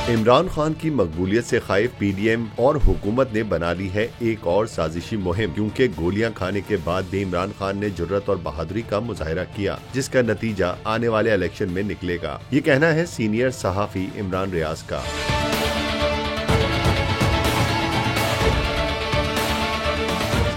इमरान खान की मकबूलियत से खाइफ PDM और हुकूमत ने बना ली है एक और साजिशी मुहिम, क्योंकि गोलियां खाने के बाद भी इमरान खान ने जुर्रत और बहादुरी का मुजाहिरा किया, जिसका नतीजा आने वाले इलेक्शन में निकलेगा। ये कहना है सीनियर सहाफी इमरान रियाज का।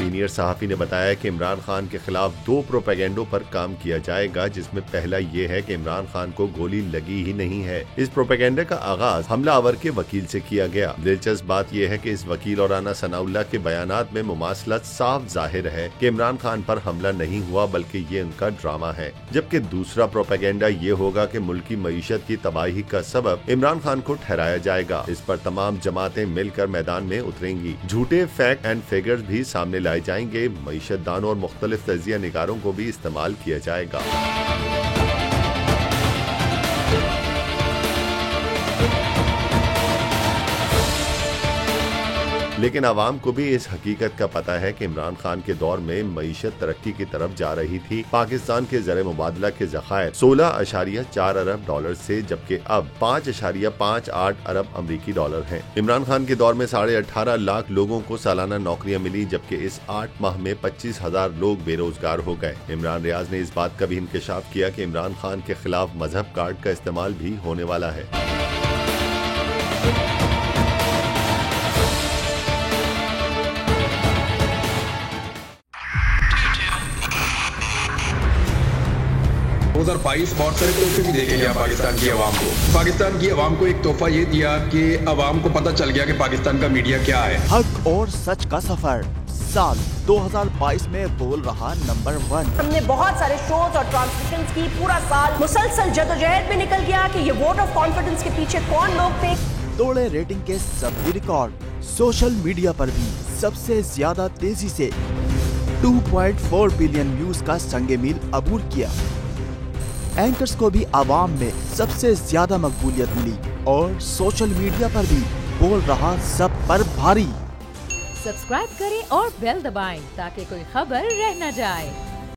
सीनियर सहाफी ने बताया कि इमरान खान के खिलाफ 2 प्रोपेगेंडों पर काम किया जाएगा, जिसमें पहला ये है कि इमरान खान को गोली लगी ही नहीं है। इस प्रोपेगेंडे का आगाज हमलावर के वकील से किया गया। दिलचस्प बात यह है कि इस वकील और राना सनाउल्लाह के बयानात में मुमासलत साफ जाहिर है कि इमरान खान पर हमला नहीं हुआ, बल्कि ये उनका ड्रामा है। जबकि दूसरा प्रोपेगेंडा ये होगा कि मुल्की मईशत की तबाही का सबब इमरान खान को ठहराया जाएगा। इस पर तमाम जमातें मिलकर मैदान में उतरेंगी। झूठे फैक्ट एंड फिगर्स भी सामने लाए जाएंगे। मईशत दानों और मुख्तलिफ तजिया निगारों को भी इस्तेमाल किया जाएगा। लेकिन आवाम को भी इस हकीकत का पता है कि इमरान खान के दौर में मईशत तरक्की की तरफ जा रही थी। पाकिस्तान के ज़र मुबादला के ज़खायर 16.4 अरब डॉलर से, जबकि अब 5.58 अरब अमरीकी डॉलर हैं। इमरान खान के दौर में 18.5 लाख लोगों को सालाना नौकरियां मिली, जबकि इस 8 माह में 25,000 लोग बेरोजगार हो गए। इमरान रियाज ने इस बात का भी इंकशाफ किया कि इमरान खान के खिलाफ मजहब कार्ड का इस्तेमाल भी होने वाला है। बहुत सारे तोहफे भी दे के गया पाकिस्तान की आवाम को। पाकिस्तान की आवाम को एक तोहफा ये दिया कि आवाम को पता चल गया कि पाकिस्तान का मीडिया क्या है। हक और सच का सफर साल 2022 में बोल रहा नंबर 1। हमने बहुत सारे शोज और ट्रांसमिशंस की, पूरा साल मुसलसल जदोजहद में निकल गया कि ये वोट ऑफ कॉन्फिडेंस के पीछे कौन लोग थे। तोड़े रेटिंग के सभी रिकॉर्ड। सोशल मीडिया पर भी सबसे ज्यादा तेजी से 2.4 बिलियन व्यूज का संगे मील अबूर किया। एंकर्स को भी आवाम में सबसे ज्यादा मकबूलियत मिली और सोशल मीडिया पर भी बोल रहा सब पर भारी। सब्सक्राइब करें और बेल दबाएं ताकि कोई खबर रह न जाए।